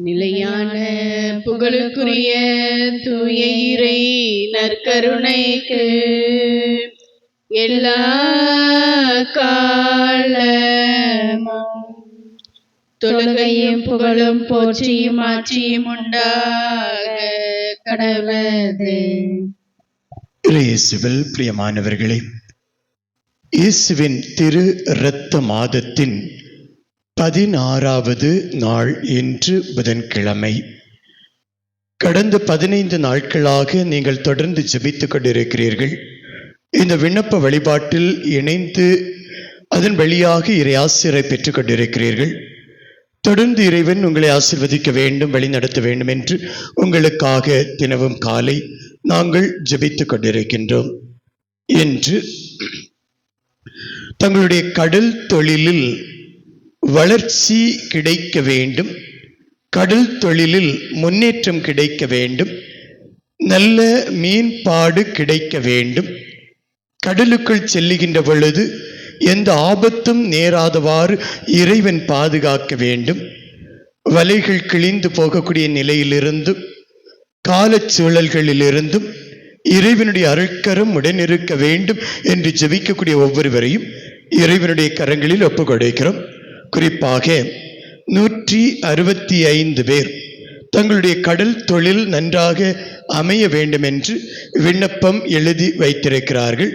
நிலையான புகழுக்குரிய தூய இறை நற்கருணைக்கு எல்லா காலமும் தொழுகையும் புகழும் போற்றியும் ஆட்சியும் உண்டாக கடவுளது. இயேசுவில் பிரியமானவர்களே, இயேசுவின் திரு இரத்த மாதத்தின் 16வது நாள் இன்று புதன்கிழமை. கடந்த 15 நாட்களாக நீங்கள் தொடர்ந்து ஜெபித்துக் கொண்டிருக்கிறீர்கள். இந்த விண்ணப்ப வழிபாட்டில் இணைந்து அதன் வழியாக இறை ஆசிரை பெற்றுக் கொண்டிருக்கிறீர்கள். தொடர்ந்து இறைவன் உங்களை ஆசீர்வதிக்க வேண்டும், வழிநடத்த வேண்டும் என்று உங்களுக்காக தினமும் காலை நாங்கள் ஜெபித்துக் கொண்டிருக்கின்றோம். என்று தங்களுடைய கடல் தொழிலில் வளர்ச்சி கிடைக்க வேண்டும், கடல் தொழிலில் முன்னேற்றம் கிடைக்க வேண்டும், நல்ல மீன்பாடு கிடைக்க வேண்டும், கடலுக்குள் செல்லுகின்ற பொழுது எந்த ஆபத்தும் நேராதவாறு இறைவன் பாதுகாக்க வேண்டும், வலைகள் கிழிந்து போகக்கூடிய நிலையிலிருந்தும் காலச்சூழல்களிலிருந்தும் இறைவனுடைய அருட்கரம் உடனிருக்க வேண்டும் என்று ஜெபிக்கக்கூடிய ஒவ்வொருவரையும் இறைவனுடைய கரங்களில் ஒப்புக் கொடுக்கிறோம். குறிப்பாக 165 பேர் தங்களுடைய கடல் தொழில் நன்றாக அமைய வேண்டும் என்று விண்ணப்பம் எழுதி வைத்திருக்கிறார்கள்.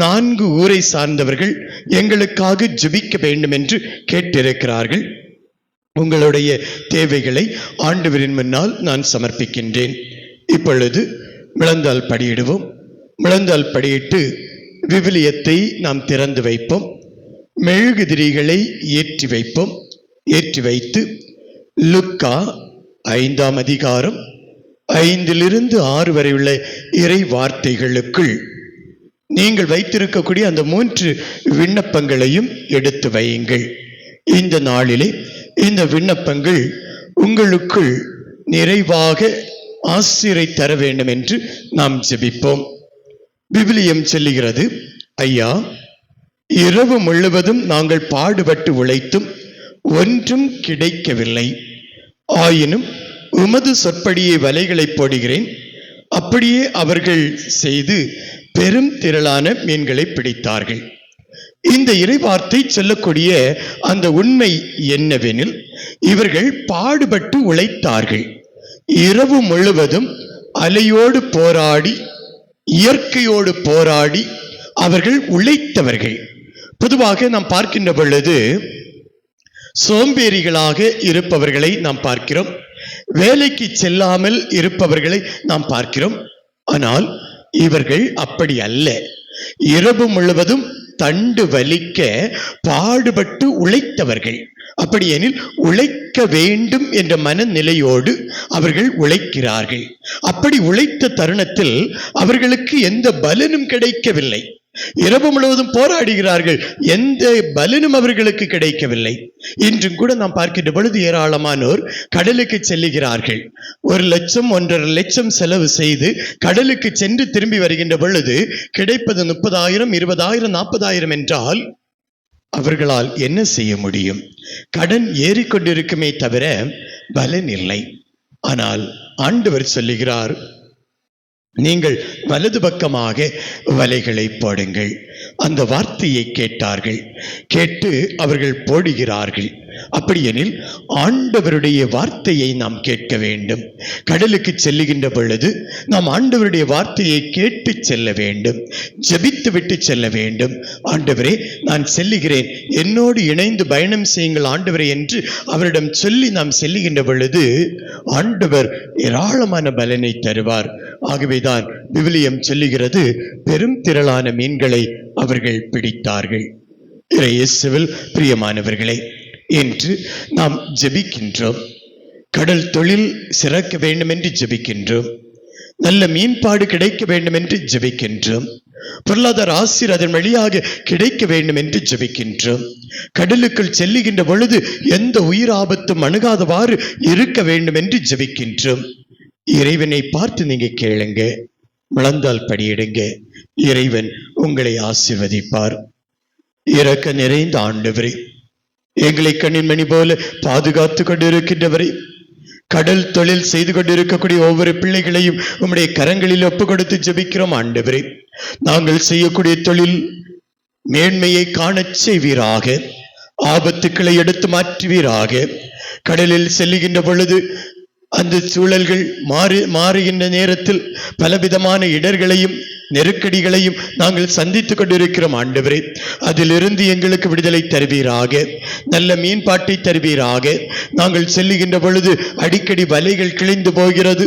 4 ஊரை சார்ந்தவர்கள் எங்களுக்காக ஜெபிக்க வேண்டும் என்று கேட்டிருக்கிறார்கள். உங்களுடைய தேவைகளை ஆண்டவரின் முன்னால் நான் சமர்ப்பிக்கின்றேன். இப்பொழுது முழந்தால் படியிடுவோம். முழந்தால் படியிட்டு விவிலியத்தை நாம் திறந்து வைப்போம். மெழுகுதிரிகளை ஏற்றி வைப்போம். ஏற்றி வைத்து லூக்கா 5ஆம் அதிகாரம் 5லிருந்து 6 வரை உள்ள இறை வார்த்தைகளுக்குள் நீங்கள் வைத்திருக்கக்கூடிய அந்த 3 விண்ணப்பங்களையும் எடுத்து வையுங்கள். இந்த நாளிலே இந்த விண்ணப்பங்கள் உங்களுக்குள் நிறைவாக ஆசிரை தர வேண்டும் என்று நாம் ஜெபிப்போம். விவிலியம் சொல்லுகிறது, ஐயா, இரவு முழுவதும் நாங்கள் பாடுபட்டு உழைத்தும் ஒன்றும் கிடைக்கவில்லை. ஆயினும் உமது சொற்படியே வலைகளை போடுகிறேன். அப்படியே அவர்கள் செய்து பெரும் திரளான மீன்களை பிடித்தார்கள். இந்த இறைவார்த்தை சொல்லக்கூடிய அந்த உண்மை என்னவெனில், இவர்கள் பாடுபட்டு உழைத்தார்கள். இரவு முழுவதும் அலையோடு போராடி, இயற்கையோடு போராடி அவர்கள் உழைத்தவர்கள். பொதுவாக நாம் பார்க்கின்ற பொழுது சோம்பேறிகளாக இருப்பவர்களை நாம் பார்க்கிறோம், வேலைக்கு செல்லாமல் இருப்பவர்களை நாம் பார்க்கிறோம். ஆனால் இவர்கள் அப்படி அல்ல. இரவு முழுவதும் தண்டு வலிக்க பாடுபட்டு உழைத்தவர்கள். அப்படியெனில் உழைக்க வேண்டும் என்ற மனநிலையோடு அவர்கள் உழைக்கிறார்கள். அப்படி உழைத்த தருணத்தில் அவர்களுக்கு எந்த பலனும் கிடைக்கவில்லை. இரவு முழுவதும் போராடுகிறார்கள், எந்த பலனும் அவர்களுக்கு கிடைக்கவில்லை. இன்றும் கூட நாம் பார்க்கின்ற பொழுது ஏராளமானோர் கடலுக்கு செல்லுகிறார்கள். 1 லட்சம் 1.5 லட்சம் செலவு செய்து கடலுக்கு சென்று திரும்பி வருகின்ற பொழுது கிடைப்பது 30,000 20,000 40,000 என்றால் அவர்களால் என்ன செய்ய முடியும்? கடன் ஏறிக்கொண்டிருக்குமே தவிர பலன் இல்லை. ஆனால் ஆண்டவர் சொல்லுகிறார், நீங்கள் வலது பக்கமாக வலைகளை போடுங்கள். அந்த வார்த்தையை கேட்டார்கள். கேட்டு அவர்கள் போடுகிறார்கள். அப்படியெனில் ஆண்டவருடைய வார்த்தையை நாம் கேட்க வேண்டும். கடலுக்கு செல்லுகின்ற பொழுது நாம் ஆண்டவருடைய வார்த்தையை கேட்டு செல்ல வேண்டும், ஜெபித்து விட்டு செல்ல வேண்டும். ஆண்டவரே, நான் செல்லுகிறேன், என்னோடு இணைந்து பயணம் செய்யுங்கள் ஆண்டவரே என்று அவரிடம் சொல்லி நாம் செல்லுகின்ற பொழுது ஆண்டவர் ஏராளமான பலனை தருவார். ஆகவேதான் விவிலியம் சொல்லுகிறது, பெரும் திரளான மீன்களை அவர்கள் பிடித்தார்கள். இயேசுவில் பிரியமானவர்களே, என்று நாம் ஜெபிக்கின்றோம். கடல் தொழில் சிறக்க வேண்டும் என்று ஜெபிக்கின்றோம். நல்ல மீன்பாடு கிடைக்க வேண்டும் என்று ஜெபிக்கின்றோம். பொருளாதார ஆசீர் அதன் வழியாக கிடைக்க வேண்டும் என்று ஜெபிக்கின்றோம். கடலுக்குள் செல்லுகின்ற பொழுது எந்த உயிர் ஆபத்தும் அணுகாதவாறு இருக்க வேண்டும் என்று ஜெபிக்கின்றோம். இறைவனை பார்த்து நீங்க கேளுங்க, முழந்தால் படியிடுங்க. இறைவன் உங்களை ஆசீர்வதிப்பார். இரக்க நிறைந்த ஆண்டவரே, எங்களை கண்ணின் மணி போல பாதுகாத்து கொண்டிருக்கின்றவரே, கடல் தொழில் செய்து கொண்டிருக்கக்கூடிய ஒவ்வொரு பிள்ளைகளையும் உம்முடைய கரங்களில் ஒப்பு கொடுத்து ஜெபிக்கிறோம் ஆண்டவரே. நாங்கள் செய்யக்கூடிய தொழில் மேன்மையை காணச் செய்வீராக, ஆபத்துக்களை எடுத்து மாற்றுவீராக. கடலில் செல்லுகின்ற பொழுது அந்த சூழல்கள் மாறுகின்ற நேரத்தில் பலவிதமான இடர்களையும் நெருக்கடிகளையும் நாங்கள் சந்தித்துக் கொண்டிருக்கிறோம் ஆண்டவரே. அதிலிருந்து எங்களுக்கு விடுதலை தருவீராக, நல்ல மீன்பாட்டை தருவீராக. நாங்கள் செல்லுகின்ற பொழுது அடிக்கடி வலைகள் கிழிந்து போகிறது,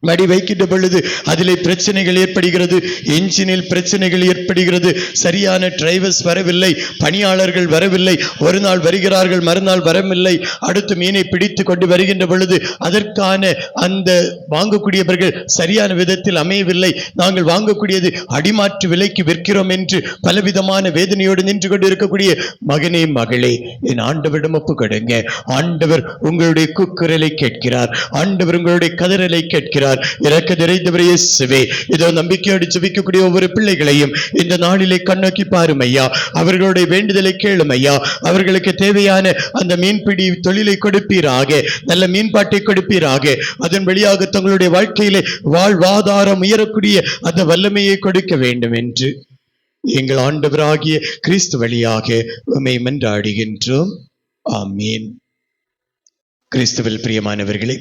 மடி வைக்கின்ற பொழுது அதிலே பிரச்சனைகள் ஏற்படுகிறது, என்ஜினில் பிரச்சனைகள் ஏற்படுகிறது, சரியான டிரைவர்ஸ் வரவில்லை, பணியாளர்கள் வரவில்லை, ஒரு நாள் வருகிறார்கள் மறுநாள் வரவில்லை, அடுத்து மீனை பிடித்து கொண்டு வருகின்ற பொழுது அதற்கான அந்த வாங்கக்கூடியவர்கள் சரியான விதத்தில் அமையவில்லை, நாங்கள் வாங்கக்கூடியது அடிமாற்று விலைக்கு விற்கிறோம் என்று பலவிதமான வேதனையோடு நின்று கொண்டு இருக்கக்கூடிய மகனே மகளே, என் ஆண்டவரிடம் ஒப்பு கொடுங்க. ஆண்டவர் உங்களுடைய கூக்குரலை கேட்கிறார், ஆண்டவர் உங்களுடைய கதறலை கேட்கிறார். இறக்க நிறைந்தவரே இயேசுவே, இதோ நம்பிக்கையோடு ஜெபிக்கக்கூடிய ஒவ்வொரு பிள்ளைகளையும் இந்த நாளிலே கண்ணோக்கி பாரும் ஐயா. அவர்களுடைய வேண்டுதலை கேளும் ஐயா. அவர்களுக்கு தேவையான அந்த மீன்பிடி தொழிலை கொடுப்பீராக, நல்ல மீன்பாட்டை கொடுப்பீராக. அதன் வழியாக தங்களுடைய வாழ்க்கையிலே வாழ்வாதாரம் உயரக்கூடிய அந்த வல்லமையை கொடுக்க வேண்டும் என்று எங்கள் ஆண்டவராகிய கிறிஸ்து வழியாக உம்மை மன்றாடுகின்றோம். ஆமீன். கிறிஸ்துவில் பிரியமானவர்களே,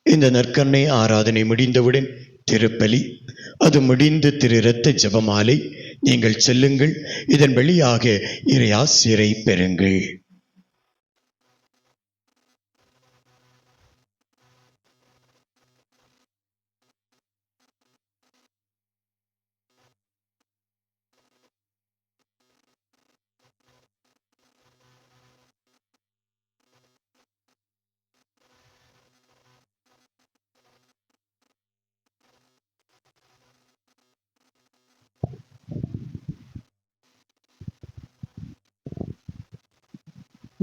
இந்த நற்கருணை ஆராதனை முடிந்தவுடன் திருப்பலி, அது முடிந்து திரு இரத்த ஜெபமாலை நீங்கள் செல்லுங்கள். இதன் வழியாக இறை ஆசீரை பெறுங்கள்.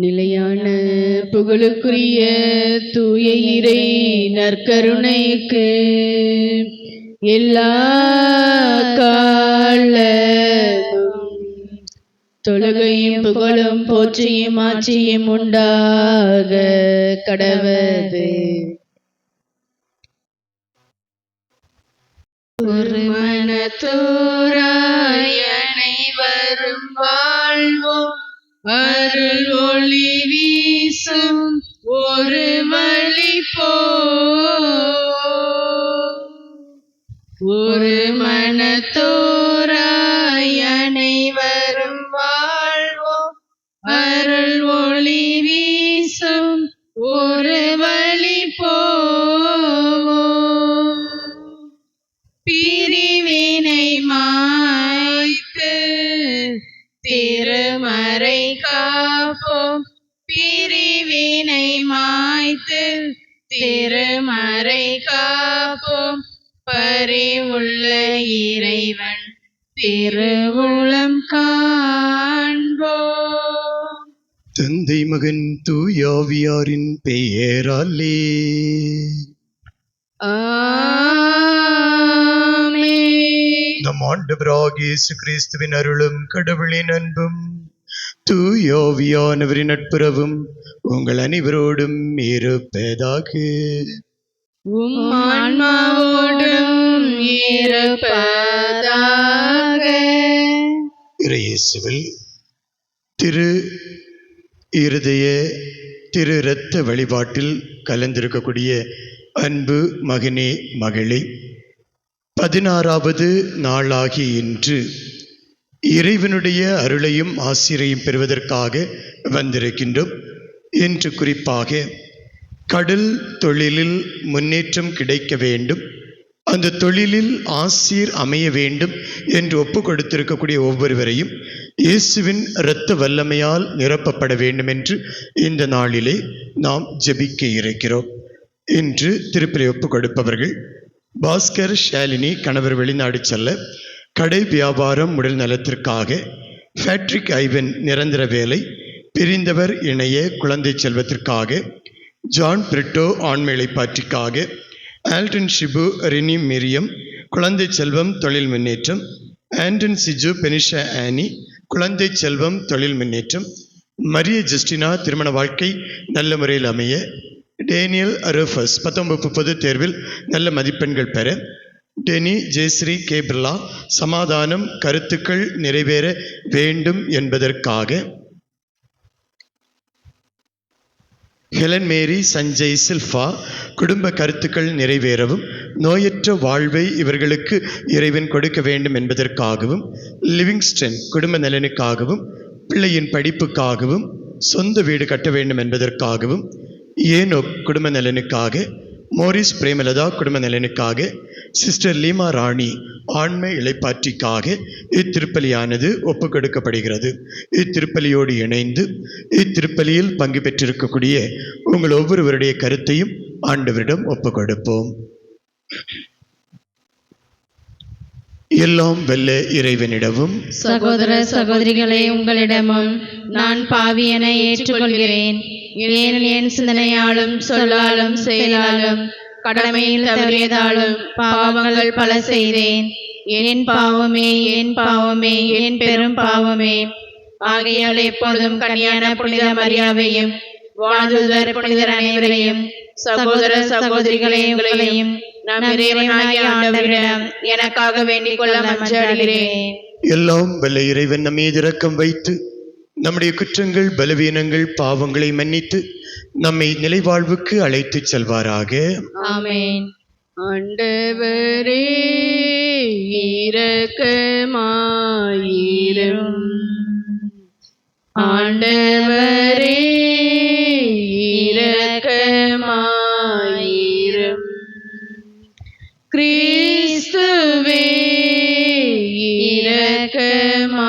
நிலையான புகழுக்குரிய தூய இறை நற்கருணைக்கு எல்லா காலமும் தொழுகையும் புகழும் போற்றியும் ஆட்சியும் உண்டாக கடவது. ஒரு மனத்தோராய் அனைவரும் வாழ்வோம், அருள் ஒளி வீசும் ஒரு வழி போ. ஒரு மனத்தோராய் அனைவரும் வாழ்வோம், அருள் ஒளி வீசும் ஒரு வழி போவோம். பிரிவினை மாய்த்து திருமறை காப்போம், பிரிவினை மாய்த்து திருமறை காப்போம். பரிவுள்ள இறைவன் திருவுளம் காண்போம். தந்தை மகன் தூயாவியாரின் பெயராலே ஆமென். நம் ஆண்டவராகிய இயேசு கிறிஸ்துவின் அருளும் கடவுளின் அன்பும் தூயாவியானவரின் நட்புறவும் உங்கள் அனைவரோடும் இருப்பதாக. உம் ஆன்மாவோடும் இருப்பதாக. இயேசுவில் திரு இருதய திரு இரத்த வழிபாட்டில் கலந்திருக்கக்கூடிய அன்பு மகனே மகளே, 16வது நாளாகி இன்று இறைவனுடைய அருளையும் ஆசிரையும் பெறுவதற்காக வந்திருக்கின்றோம். இன்று குறிப்பாக கடல் தொழிலில் முன்னேற்றம் கிடைக்க வேண்டும், அந்த தொழிலில் ஆசீர் அமைய வேண்டும் என்று ஒப்பு கொடுத்திருக்கக்கூடிய ஒவ்வொருவரையும் இயேசுவின் இரத்த வல்லமையால் நிரப்பப்பட வேண்டும் என்று இந்த நாளிலே நாம் ஜெபிக்க இருக்கிறோம். இன்று திருப்பலி ஒப்பு கொடுப்பவர்கள் பாஸ்கர் ஷாலினி, கணவர் வெளிநாடு செல்ல, கடை வியாபாரம் உடல் நலத்திற்காக, பேட்ரிக் ஐவன் நிரந்தர வேலை, பிரிந்தவர் இணைய குழந்தை செல்வத்திற்காக, ஜான் பிரிட்டோ ஆண்மையை பாற்றிக்காக, ஆல்டன் ஷிபு ரினி மிரியம் குழந்தை செல்வம் தொழில் முன்னேற்றம், ஆண்டன் சிஜு பெனிஷா ஆனி குழந்தை செல்வம் தொழில் முன்னேற்றம், மரிய ஜஸ்டினா திருமண வாழ்க்கை நல்ல முறையில் அமைய, டேனியல் அரூஃபஸ் 19 பொதுத் தேர்வில் நல்ல மதிப்பெண்கள் பெற. டெனி ஜெயஸ்ரீ கே பிர்லா சமாதானம் கருத்துக்கள் நிறைவேற வேண்டும் என்பதற்காக. ஹெலன் மேரி சஞ்சய் சில்ஃபா குடும்ப கருத்துக்கள் நிறைவேறவும் நோயற்ற வாழ்வை இவர்களுக்கு இறைவன் கொடுக்க வேண்டும் என்பதற்காகவும். லிவிங்ஸ்டன் குடும்ப நலனுக்காகவும் பிள்ளையின் படிப்புக்காகவும் சொந்த வீடு கட்ட வேண்டும் என்பதற்காகவும். ஏனோக் குடும்ப நலனுக்காக. மோரிஸ் பிரேமலதா குடும்ப நலனுக்காக. சிஸ்டர் லீமா ராணி ஆண்மை இளைப்பாற்றிக்காக இத்திருப்பலியானது ஒப்புக் கொடுக்கப்படுகிறது. இத்திருப்பலியோடு இணைந்து இத்திருப்பலியில் பங்கு பெற்றிருக்கக்கூடிய உங்கள் ஒவ்வொருவருடைய கருத்தையும் ஆண்டவரிடம் ஒப்புக் கொடுப்போம். எல்லாம் வல்ல இறைவனிடமும் சகோதர சகோதரிகளே, உங்களிடமும் நான் பாவி என ஏற்றுக்கொள்கிறேன். ஏனெனில் என் சிந்தனையாலும் சொல்லாலும் செயலாலும் கடமையில் தவறியதாலும் பாவங்கள் பல செய்தேன். என் பாவமே, என் பாவமே, என் பெரும் பாவமே. ஆகையால் எப்பொழுதும் கன்னியான புனித மரியாவையும் வானதூதர் புனிதர் அனைவரையும் சகோதர சகோதரிகளே உங்களையும் நம் இறைவனாகிய ஆண்டவரிடம் எனக்காக வேண்டிக் கொள்ள மன்றாடுகிறேன். எல்லாம் வல்ல இறைவன் நம் மீது இரக்கம் வைத்து நம்முடைய குற்றங்கள் பலவீனங்கள் பாவங்களை மன்னித்து நம்மை நிலைவாழ்வுக்கு அழைத்துச் செல்வாராக. ஆமென். ஆண்டவரே இரக்கமாயிரும். ஆண்டவரே இரக்கமாயிரும். கிறிஸ்துவே இரக்கமாயிரும்.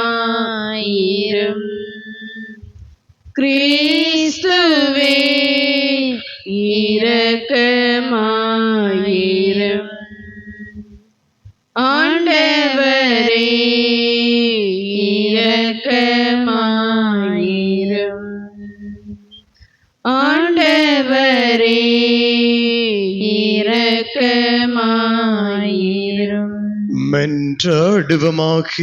கிறிஸ்துவே இரக்கமாயிரும். ஆண்டவரே இரக்கமாயிரும். ஆண்டவரே இரக்கமாயிரும். மன்றாடுவமாக.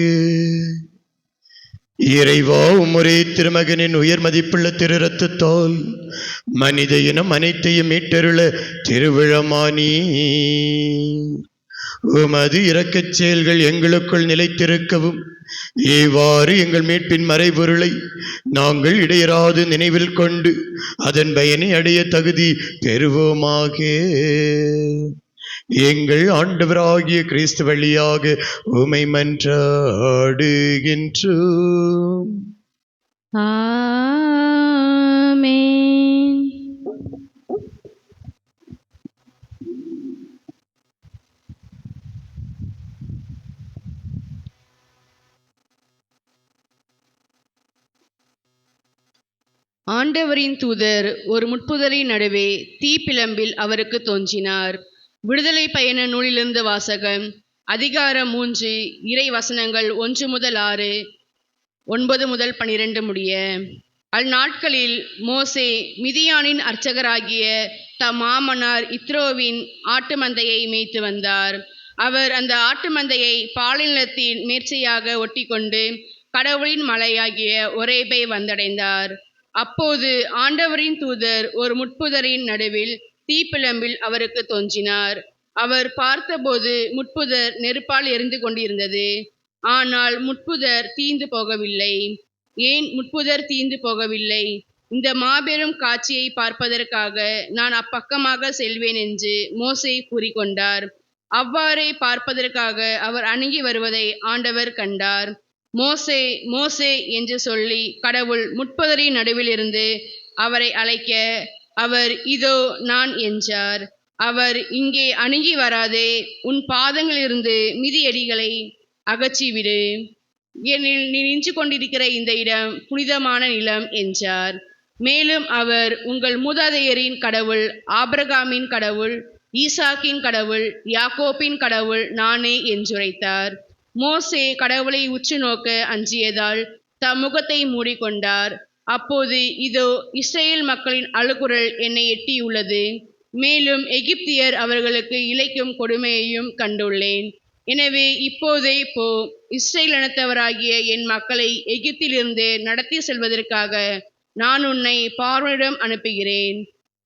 இறைவா, உம்முடைய திருமகனின் உயர் மதிப்புள்ள திரு இரத்தத்தால் மனித இனம் அனைத்தையும் மீட்டருள திருவிழமானி. உமது இரக்கச் செயல்கள் எங்களுக்குள் நிலைத்திருக்கவும் இவ்வாறு எங்கள் மீட்பின் மறைபொருளை நாங்கள் இடையராது நினைவில் கொண்டு அதன் பயனை அடைய தகுதி பெறுவோமாக. எங்கள் ஆண்டவராகிய கிறிஸ்து வழியாக உமை மன்றாடுகின்றோம். ஆமென். ஆண்டவரின் தூதர் ஒரு முட்புதரின் நடுவே தீப்பிழம்பில் அவருக்கு தோன்றினார். விடுதலை பயண நூலிலிருந்து வாசகம். அதிகாரம் 3, இறை வசனங்கள் 1 முதல் 6, 9 முதல் 12 முடிய. அந்நாட்களில் மோசே மிதியானின் அர்ச்சகராகிய தம் மாமனார் இத்ரோவின் ஆட்டு மந்தையை மேய்த்து வந்தார். அவர் அந்த ஆட்டு மந்தையை பாலைநிலத்தின் மேற்சையாக ஒட்டி கொண்டு கடவுளின் மலையாகிய ஒரேபை வந்தடைந்தார். அப்போது ஆண்டவரின் தூதர் ஒரு முட்புதரின் நடுவில் தீப்பிழம்பில் அவருக்கு தோன்றினார். அவர் பார்த்தபோது முட்புதர் நெருப்பால் எரிந்து கொண்டிருந்தது. ஆனால் முட்புதர் தீந்து போகவில்லை. ஏன் முட்புதர் தீந்து போகவில்லை? இந்த மாபெரும் காட்சியை பார்ப்பதற்காக நான் அப்பக்கமாக செல்வேன் என்று மோசே கூறிக்கொண்டார். அவ்வாறே பார்ப்பதற்காக அவர் அணுகி வருவதை ஆண்டவர் கண்டார். மோசே, மோசே என்று சொல்லி கடவுள் முட்புதரின் நடுவிலிருந்து அவரை அழைக்க, அவர் இதோ நான் என்றார். அவர், இங்கே அணுகி வராதே, உன் பாதங்களிலிருந்து மிதியடிகளை அகற்றிவிடு, ஏனெனில் நீ நின்று கொண்டிருக்கிற இந்த இடம் புனிதமான நிலம் என்றார். மேலும் அவர், உங்கள் மூதாதையரின் கடவுள், ஆபிரகாமின் கடவுள், ஈசாக்கின் கடவுள், யாக்கோப்பின் கடவுள் நானே என்றுரைத்தார். மோசே கடவுளை உற்று நோக்க அஞ்சியதால் தம் முகத்தை மூடிக்கொண்டார். அப்போது இதோ இஸ்ரேல் மக்களின் அழுகுரல் என்னை எட்டியுள்ளது. மேலும் எகிப்தியர் அவர்களுக்கு இழைக்கும் கொடுமையையும் கண்டுள்ளேன். எனவே இப்போதே போ, இஸ்ரேல் இனத்தவராகிய என் மக்களை எகிப்திலிருந்து நடத்தி செல்வதற்காக நான் உன்னை பார்வோனிடம் அனுப்புகிறேன்.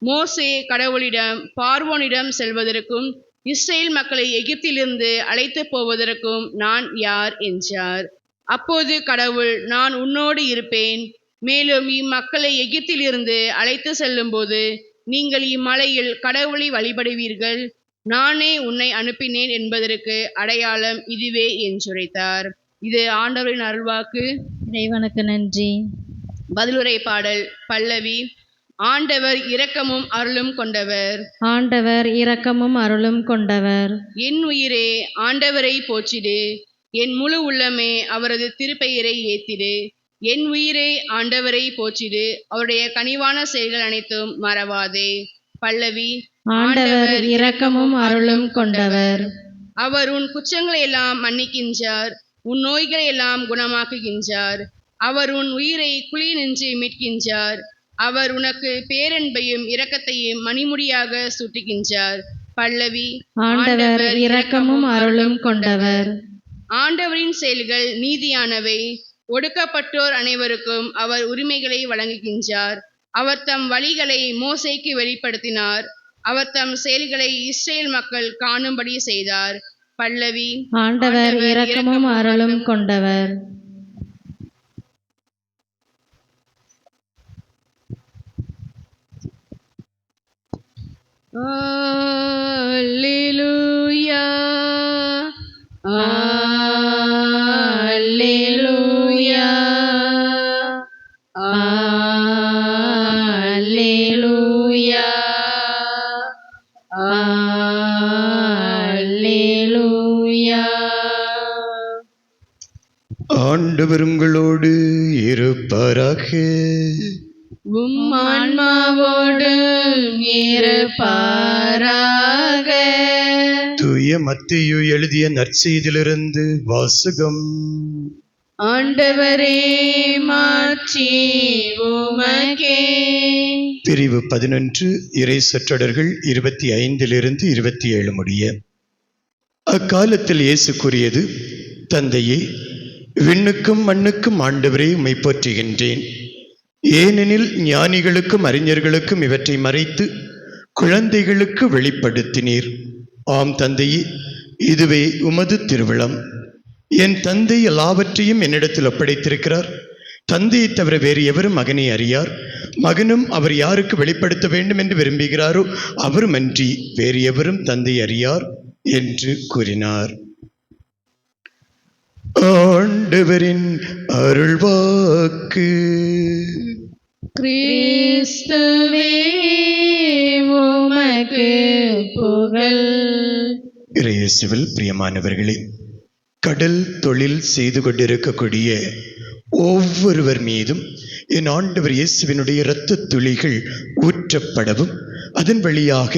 மோசே கடவுளிடம் பார்வோனிடம் செல்வதற்கும் இஸ்ரேல் மக்களை எகிப்திலிருந்து அழைத்து போவதற்கும் நான் யார் என்றார். அப்போது கடவுள், நான் உன்னோடு இருப்பேன். மேலும் இம்மக்களை எகிப்திலிருந்து அழைத்து செல்லும்போது நீங்கள் இம்மலையில் கடவுளை வழிபடுவீர்கள். நானே உன்னை அனுப்பினேன் என்பதற்கு அடையாளம் இதுவே என்றுரைத்தார். இது ஆண்டவரின் அருள்வாக்கு. இறைவனுக்கு நன்றி. பதிலுரை பாடல். பல்லவி. ஆண்டவர் இரக்கமும் அருளும் கொண்டவர். ஆண்டவர் இரக்கமும் அருளும் கொண்டவர். என் உயிரே ஆண்டவரை போற்றிடு, என் முழு உள்ளமே அவரது திருப்பெயரை ஏத்திடு. என் உயிரே ஆண்டவரை போற்றிடு, அவருடைய கனிவான செயல்கள் அனைத்தும் மறவாதே. பல்லவி. ஆண்டவர் இரக்கமும் அருளும் கொண்டவர். அவர் உன் குற்றங்களை எல்லாம் மன்னிக்கின்றார், உன் நோய்களை எல்லாம் குணமாக்குகின்றார். அவர் உன் உயிரை குழி நின்று மீட்கின்றார். அவர் உனக்கு பேரன்பையும் இரக்கத்தையும் மணிமுடியாக சூட்டுகின்றார். பல்லவி. ஆண்டவர் இரக்கமும் அருளும் கொண்டவர். ஆண்டவரின் செயல்கள் நீதியானவை, ஒடுக்கப்பட்டோர் அனைவருக்கும் அவர் உரிமைகளை வழங்குகின்றார். அவர் தம் வழிகளை மோசேக்கு வெளிப்படுத்தினார், அவர் தம் செயல்களை இஸ்ரேல் மக்கள் காணும்படி செய்தார். பல்லவி. ஆண்டவர் இரக்கமும் அருளும் கொண்டவர். அல்லேலூயா, அல்லேலூயா, அல்லேலூயா, அல்லேலூயா. ஆண்டவர் உங்களோடு இருப்பாராக. உம் ஆன்மாவோடு இருப்பாராக. தூய மத்தேயு எழுதிய நற்செய்தியிலிருந்து வாசகம். ஆண்டவரே மாட்சி உமக்கே. பிரிவு 11 இறை சொற்றொடர்கள் 25 27 முடிய. அக்காலத்தில் இயேசு கூறியது, தந்தையே, விண்ணுக்கும் மண்ணுக்கும் ஆண்டவரே உம்மை போற்றுகின்றேன். ஏனெனில் ஞானிகளுக்கும் அறிஞர்களுக்கும் இவற்றை மறைத்து குழந்தைகளுக்கு வெளிப்படுத்தினீர். ஆம் தந்தையே, இதுவே உமது திருவிழம். என் தந்தை எல்லாவற்றையும் என்னிடத்தில் ஒப்படைத்திருக்கிறார். தந்தையை தவிர வேறு எவரும் மகனை அறியார். மகனும் அவர் யாருக்கு வெளிப்படுத்த வேண்டும் என்று விரும்புகிறாரோ அவருமன்றி வேறு எவரும் தந்தை அறியார் என்று கூறினார். ஆண்டவரின் அருள்வாக்கு. கிறிஸ்துவே உமக்கு புகழ். இயேசுவில் பிரியமானவர்களே, கடல் தொழில் செய்து கொண்டிருக்கக்கூடிய ஒவ்வொருவர் மீதும் என் ஆண்டவர் இயேசுவினுடைய இரத்த துளிகள் ஊற்றப்படவும் அதன் வழியாக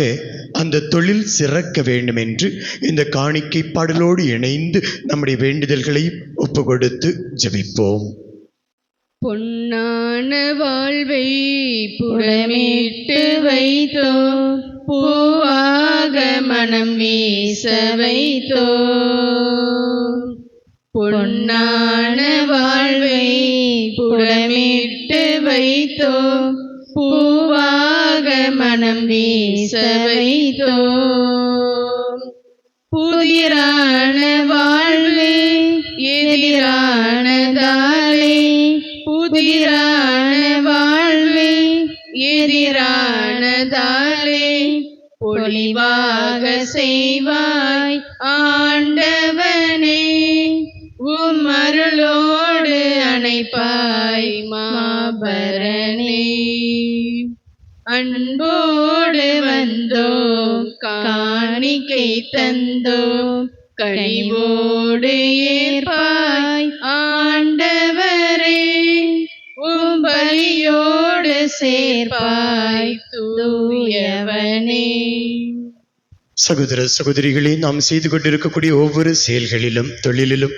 அந்த தொழில் சிறக்க வேண்டும் என்று இந்த காணிக்கை பாடலோடு இணைந்து நம்முடைய வேண்டுதல்களை ஒப்பு கொடுத்து ஜெபிப்போம். பொன்னான வாழ்வை புடமிட்டு வைத்தோம், பூவாக மனம் வீச வைத்தோம். பொன்னான வாழ்வை புடமிட்டு வைத்தோம், பூவாக மனம் வீச வைத்தோம். புதிரான வாழ்வே எதிரானதாலே, புதிரான வாழ்வே எதிரானதாலே, பொலிவாக செய்வாய் ஆண்டவனே. உம் அருளோடு அணைப்பாய் மாபரனே. அன்போடு வந்தோம், காணிக்கை தந்தோம், கனிவோடு ஏற்பாய் ஆண்டவரே. உம் பலியோடு சேர்ப்பாய் தூயவனே. சகோதர சகோதரிகளே, நாம் செய்து கொண்டிருக்கக்கூடிய ஒவ்வொரு செயல்களிலும் தொழிலிலும்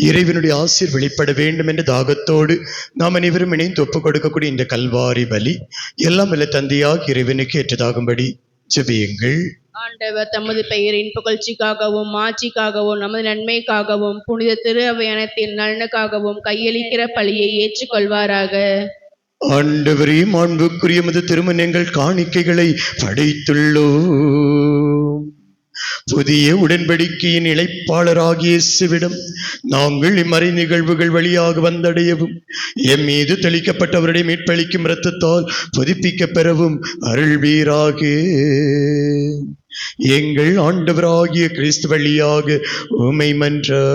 இறைவனுடைய ஆசீர் வெளிப்பட வேண்டும் என்ற தாகத்தோடு நாம் அனைவரும் இணைந்து ஒப்புக் கொடுக்கக்கூடிய இந்த கல்வாரி பலி எல்லாம் வல்ல தந்தையாக இறைவனுக்கு ஏற்றதாகும்படி ஜெபியுங்கள். ஆண்டவர் தமது பெயரின் புகழ்ச்சிக்காகவும் மாட்சிக்காகவும் நமது நன்மைக்காகவும் புனித திரு அவையனத்தின் நலனுக்காகவும் கையளிக்கிற பலியை ஏற்றுக்கொள்வாராக. ஆண்டவரே, மாண்புக்குரிய மது திருமணங்கள் காணிக்கைகளை படைத்துள்ளோம். புதிய உடன்படிக்கையின் இளைப்பாளராகிய இயேசுவிடம் நாங்கள் இம்மறை நிகழ்வுகள் வழியாக வந்தடையவும் எம் மீது தெளிக்கப்பட்டவருடைய மீட்பளிக்கும் இரத்தத்தால் புதுப்பிக்க பெறவும் அருள்வீராக. எங்கள் ஆண்டவராகிய கிறிஸ்து வழியாக உம்மை மன்றாடுகின்றோம்.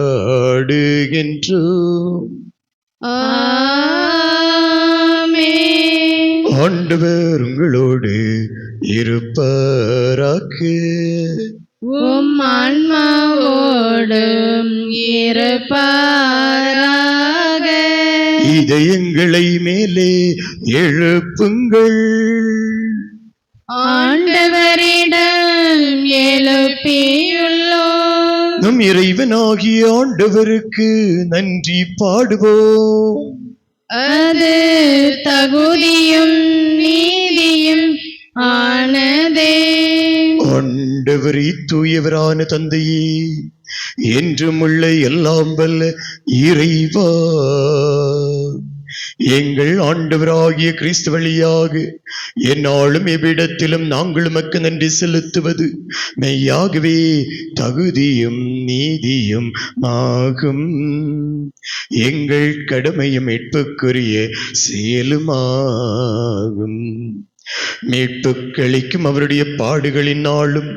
ஆமென். ஆண்டவர் உங்களோடு இருப்பாராக. உம் ஆன்மாவோடும் இருப்பாராக. இதயங்களை மேலே எழுப்புங்கள். ஆண்டவரிடம் எழுப்பியுள்ளோம். நம் இறைவனாகிய ஆண்டவருக்கு நன்றி பாடுவோம். அது தகுதியும் நீதியும் ஆனதே. ஆண்டவரே, தூயவரான தந்தையே, என்றும் உள்ள எல்லாம் வல்ல இறைவா, எங்கள் ஆண்டவராகிய கிறிஸ்து வழியாக எந்நாளும் எவ்விடத்திலும் நாங்கள் உமக்கு நன்றி செலுத்துவது மெய்யாகவே தகுதியும் நீதியும் ஆகும். எங்கள் கடமையும் மீட்புக்குரிய செயலுமாகும். மீட்புக்களிக்கும் அவருடைய பாடுகளினாலும்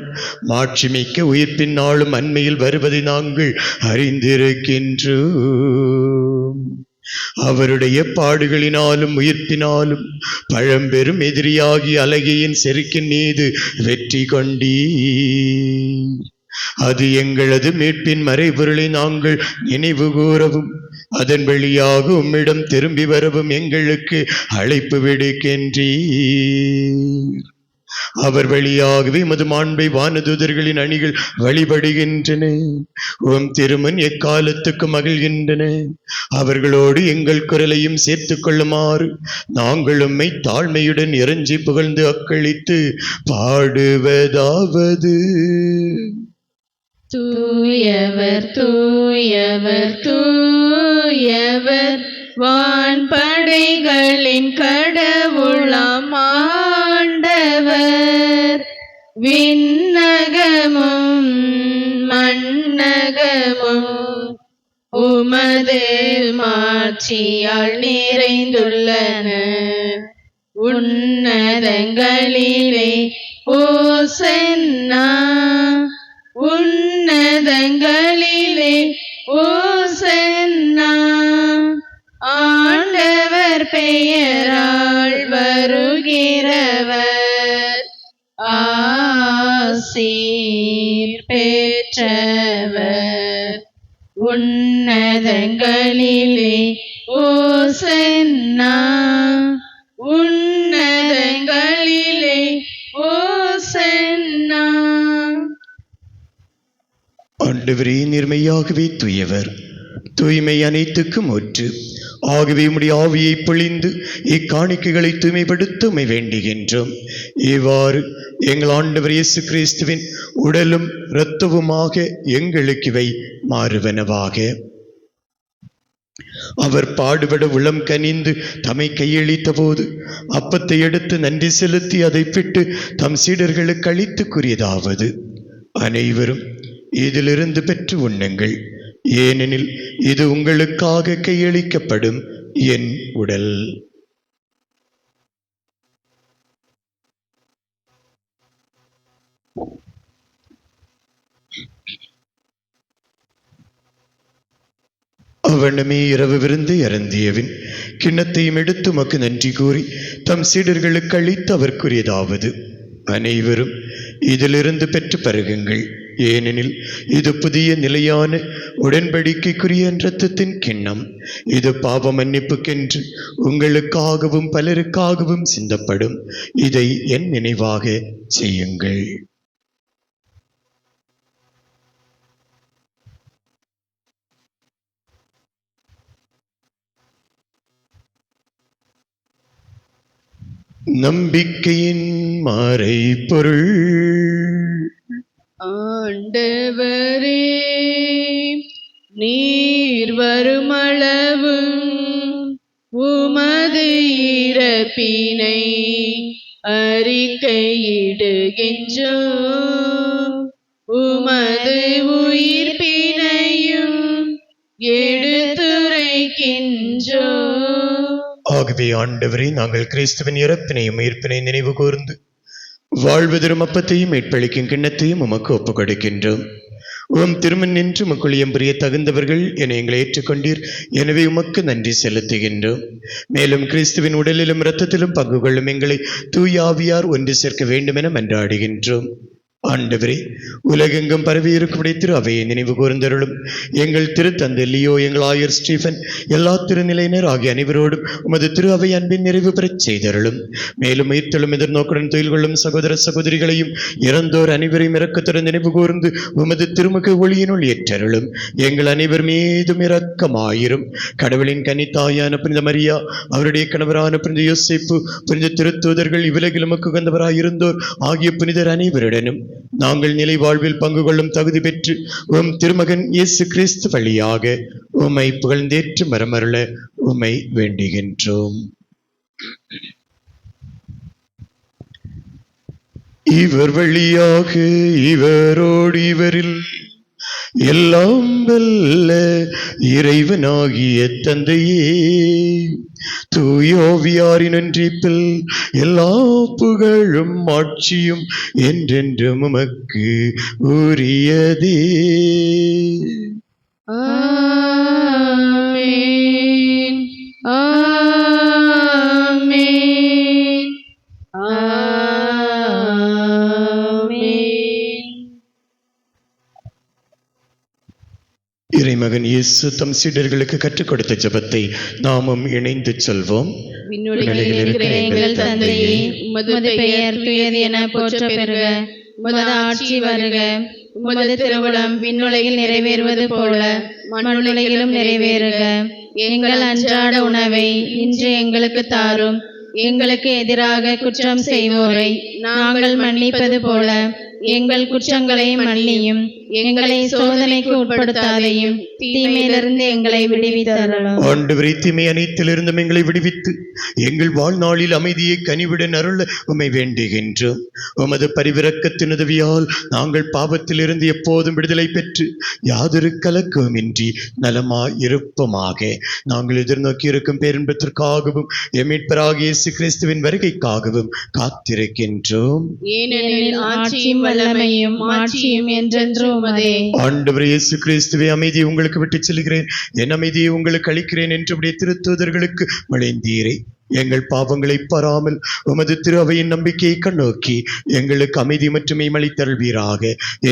மாட்சிமிக்க உயிர்ப்பினாலும் அண்மையில் வருவதை நாங்கள் அறிந்திருக்கின்றோம். அவருடைய பாடுகளினாலும் உயிர்ப்பினாலும் பழம்பெரும் எதிரியாகி அலகையின் செருக்கின் மீது வெற்றி கொண்டீர். அது எங்களது மீட்பின் மறைபொருளை நாங்கள் நினைவு கூறவும் அதன் வழியாக உம்மிடம் திரும்பி வரவும் எங்களுக்கு அழைப்பு விடுக்கின்றீர். அவர் வழியாகவே மது மாண்பை வானதூதர்களின் அணிகள் வழிபடுகின்றன. உம் திருமன் எக்காலத்துக்கு மகிழ்கின்றன. அவர்களோடு எங்கள் குரலையும் சேர்த்துக் கொள்ளுமாறு நாங்கள் உம்மை தாழ்மையுடன் இறைஞ்சி புகழ்ந்து அக்களித்து பாடுவதாவது: தூயவர் தூயவர் தூயவர் வான்படைகளின் கடவுளாம் ஆண்டவர். விண்ணகமும் மண்ணகமும் உமது மாட்சியால் நிறைந்துள்ளன. உன்னதங்களிலே ஓசன்னா, உன்னதங்களிலே ஓசன்னா. ஆண்டவர் பெயரால் வருகிறவர் ஆசீர் பெற்றவர். உன்னதங்களிலே ஓசன்னா, உன்னதங்களிலே ஓசன்னா. ஆண்டவரே, நேர்மையாகவே தூயவர், தூய்மை அனைத்துக்கும் ஒற்று. ஆகவே உம்முடைய ஆவியை பொழிந்து இக்காணிக்கைகளை தூய்மைப்படுத்த உம்மை வேண்டுகின்றோம். இவ்வாறு எங்கள் ஆண்டவர் இயேசு கிறிஸ்துவின் உடலும் இரத்தவுமாக எங்களுக்கு இவை மாறுவனவாக. அவர் பாடுபட உளம் கனிந்து தம்மை கையளித்த போது அப்பத்தை எடுத்து நன்றி செலுத்தி அதை பிட்டு தம் சீடர்களுக்கு அளித்து கூறியதாவது: அனைவரும் இதிலிருந்து பெற்று உண்ணுங்கள், ஏனெனில் இது உங்களுக்காக கையளிக்கப்படும் என் உடல். அவனமே இரவு விருந்து இறந்தியவின் கிண்ணத்தையும் எடுத்து உமக்கு நன்றி கூறி தம் சீடர்களுக்கு அளித்து அவர் கூறியதாவது: அனைவரும் இதிலிருந்து பெற்று பருகுங்கள், ஏனெனில் இது புதிய நிலையான உடன்படிக்கைக்குரிய இரத்தத்தின் கிண்ணம். இது பாவ மன்னிப்புக்கென்று உங்களுக்காகவும் பலருக்காகவும் சிந்தப்படும். இதை என் நினைவாக செய்யுங்கள். நம்பிக்கையின் மறைபொருள். ஆண்டவரே, நீர் வருமளவு உமது இறப்பினை அறிக்கையிடுகின்றோம். உமது உயிர்ப்பினையும் எடுத்துரைக்கின்றோம். ஆகவே ஆண்டவரே, நாங்கள் கிறிஸ்துவின் இறப்பினையும் உயிர்ப்பினை நினைவு கூர்ந்து வாழ்வு தரும் அப்பத்தையும் மீட்பளிக்கும் கிண்ணத்தையும் உமக்கு ஒப்புக் கொடுக்கின்றோம். உம் திருமண் நின்று உமக்குளியம் புரிய தகுந்தவர்கள் என எங்களை ஏற்றுக்கொண்டீர். எனவே உமக்கு நன்றி செலுத்துகின்றோம். மேலும் கிறிஸ்துவின் உடலிலும் இரத்தத்திலும் பங்கு கொள்ளும் எங்களை தூய ஆவியார் ஒன்று சேர்க்க வேண்டும் என மன்றாடுகின்றோம். ஆண்டவரே, உலகெங்கும் பரவி இருக்கும்படி திரு அவையை நினைவு கூர்ந்தருளும். எங்கள் திருத்தந்தை லியோ, எங்கள் ஆயர் ஸ்டீஃபன், எல்லா திருநிலையினர் ஆகிய அனைவரோடும் உமது திரு அவை அன்பின் நிறைவு பெறச் செய்தருளும். மேலும் உயிர்த்தெழும் எதிர்நோக்குடன் தொழில் கொள்ளும் சகோதர சகோதரிகளையும் இறந்தோர் அனைவரையும் இரக்கத்துடன் நினைவு கூர்ந்து உமது திருமுக ஒளியினுள் ஏற்றருளும். எங்கள் அனைவர் மீதும் இரக்கமாயிரும். கடவுளின் கன்னித்தாயான புனித மரியா, அவருடைய கணவரான புனித யோசேப்பு, புனித திருத்தூதர்கள், இவ்வுலகில் உமக்கு உகந்தவராயிருந்தோர் ஆகிய புனிதர் அனைவருடனும் நாங்கள் நிலை வாழ்வில் பங்கு கொள்ளும் தகுதி பெற்று உம் திருமகன் இயேசு கிறிஸ்து வழியாக உம்மை புகழ்ந்தேற்று மரமருள உம்மை வேண்டுகின்றோம். இவர் வழியாக இவரோடு இவரில் எல்லாம் வல்ல இறைவனாகிய தந்தையே, தூயோவியாரின் ஒன்றிப்பில் எல்லா புகழும் ஆட்சியும் என்றென்றும் உமக்கு உரியதே. ஆமென். ஆமென். ஆமென். இறைமகன் இயேசு தம் சீடர்களுக்கு கற்றுக் கொடுத்த ஜெபத்தை நாமும் இணைந்து சொல்வோம். விண்ணுலகில் இருக்கிற எங்கள் தந்தையே, உமது பெயர் தூயது என போற்ற பெறுக. உமது ஆட்சி வருக. உமது திருவுளம் விண்ணுலகில் நிறைவேறுவது போல மண்ணுலகிலும் நிறைவேறுக. எங்கள் அன்றாட உணவை இன்று எங்களுக்கு தாரும். எங்களுக்கு எதிராக குற்றம் செய்வோரை நாங்கள் மன்னிப்பது போல எங்கள் குற்றங்களை மன்னியும். எங்களை சோதனைக்கு உட்படுத்தாதையும் தீமையிலிருந்து எங்களை விடுவித்தருளும். ஆண்டவரே, தீமை அனைத்திலிருந்தும் எங்களை விடுவித்து எங்கள் வாழ்நாளில் அமைதியை கனிவுடன் அருள உம்மை வேண்டுகின்றோம். உமது பரிவிரக்கத்தின் உதவியால் நாங்கள் பாவத்திலிருந்து எப்போதும் விடுதலை பெற்று யாதொரு கலக்கமின்றி நலமாய் இருப்போமாக. நாங்கள் எதிர்நோக்கி இருக்கும் பேரின்பத்திற்காகவும் எம்மீட்பராகிய இயேசு கிறிஸ்துவின் வருகைக்காகவும் காத்திருக்கின்றோம். ஏனெனில் ஆட்சியும் வல்லமையும் மாட்சியும் என்றென்றும் உமதே. ஆண்டவரே இயேசு கிறிஸ்துவே, அமைதியை உங்களுக்கு விட்டுச் செல்கிறேன், என் அமைதியை உங்களுக்கு அளிக்கிறேன் என்று உம்முடைய திருத்தூதர்களுக்கு மொழிந்தீரே. எங்கள் பாவங்களை பாராமல் உமது திரு அவையின் நம்பிக்கையை கண்ணோக்கி எங்களுக்கு அமைதி மற்றும் மேமளித்தருள்வீராக.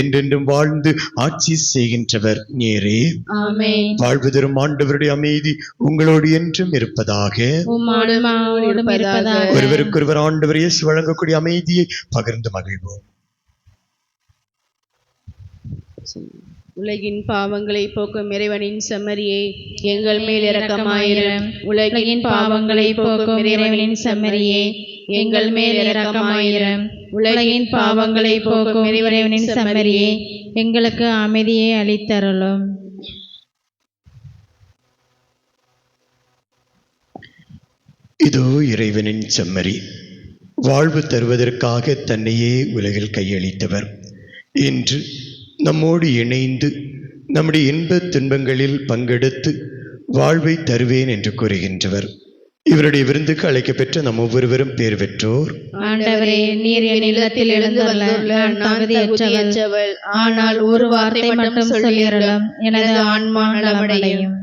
என்றென்றும் வாழ்ந்து ஆட்சி செய்கின்றவர் நீரே. ஆமென். வாழ்வு தரும் ஆண்டவருடைய அமைதி உங்களோடு என்றும் இருப்பதாக. உம்மோடும் இருப்பதாக. ஒருவருக்கொருவர் ஆண்டவர் இயேசு வழங்கக்கூடிய அமைதியை பகிர்ந்து மகிழ்வோம். உலகின் பாவங்களை போக்கும் இறைவனின் செம்மறியே, எங்கள் மேல் இரக்கமாயிரும். உலகின் பாவங்களை போக்கும் இறைவனின் செம்மறியே, எங்கள் மேல் இரக்கமாயிரும். உலகின் பாவங்களை போக்கும் இறைவனின் செம்மறியே, எங்களுக்கு அமைதியை அளித்தருளும். இதோ இறைவனின் செம்மறி, வாழ்வு தருவதற்காக தன்னையே உலகில் கையளித்தவர். இன்று நம்மோடு இணைந்து நம்முடைய இன்பத் துன்பங்களில் பங்கெடுத்து வாழ்வை தருவேன் என்று கூறுகின்றவர். இவருடைய விருந்துக்கு அழைக்கப்பெற்ற நம் ஒவ்வொருவரும் பேர் பெற்றோர். ஆண்டவரே, நீர் என் இல்லத்தில் எழுந்தருள நான் தகுதியற்றவள். ஆனால் ஒரு வார்த்தை மட்டும் சொல்லியருளும், எனது ஆன்மா நலமடையும்.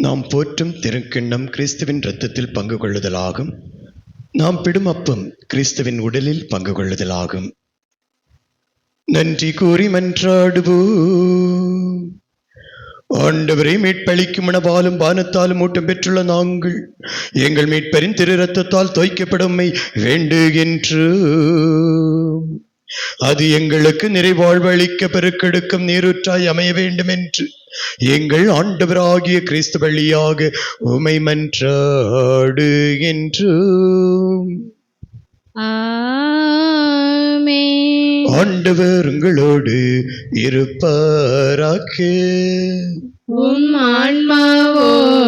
நாம் போற்றும் திருக்கிண்ணம் கிறிஸ்துவின் இரத்தத்தில் பங்கு கொள்ளுதலாகும். நாம் பிடும் அப்பம் கிறிஸ்துவின் உடலில் பங்கு கொள்ளுதலாகும். நன்றி கூறி மன்றாடுவோம். ஆண்டவரை மீட்பளிக்கும் மனவாலும் பானத்தாலும் ஊட்டம் பெற்றுள்ள நாங்கள் எங்கள் மீட்பரின் திரு இரத்தத்தால் தோய்க்கப்படும்மை வேண்டுகின்றோம். அது எங்களுக்கு நிறைவாழ்வு அளிக்க பெருக்கெடுக்கும் நீரூற்றாய் அமைய வேண்டும் என்று எங்கள் ஆண்டவராகிய கிறிஸ்து வழியாக உமை மன்றாடுகின்றோம். ஆமென். ஆண்டவர் உங்களோடு இருப்பாராக. உம் ஆன்மாவோடும்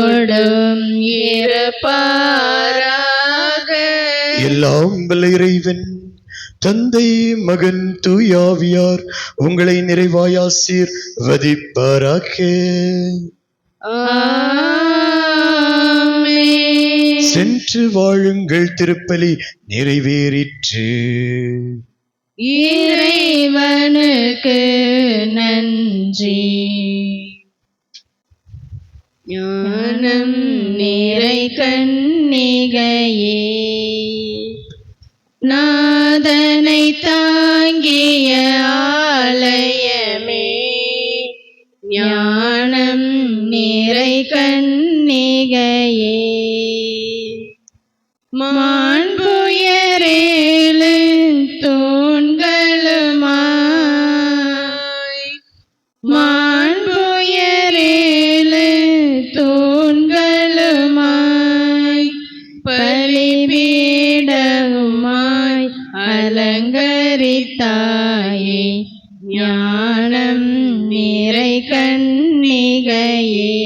இருப்பாராக. எல்லாம் வல்ல இறைவன் தந்தை மகன் தூயாவியார் உங்களை நிறைவாய் ஆசீர்வதிப்பாராக. ஆமென். சென்று வாழுங்கள், திருப்பலி நிறைவேறிற்று. இறைவனுக்கு நன்றி. ஞானம் நிறை கன்னிகையே, நாதனை தாங்கிய ஆலயமே, ஞானம் நிறை கன்னிகையே, மாண்புயரேழு தூண்களுமாய், மாண்புயரேழு தூண்களுமாய், பலிபீடமாய் அலங்கரித்தாயே, ஞானம் நிறை கன்னிகையே,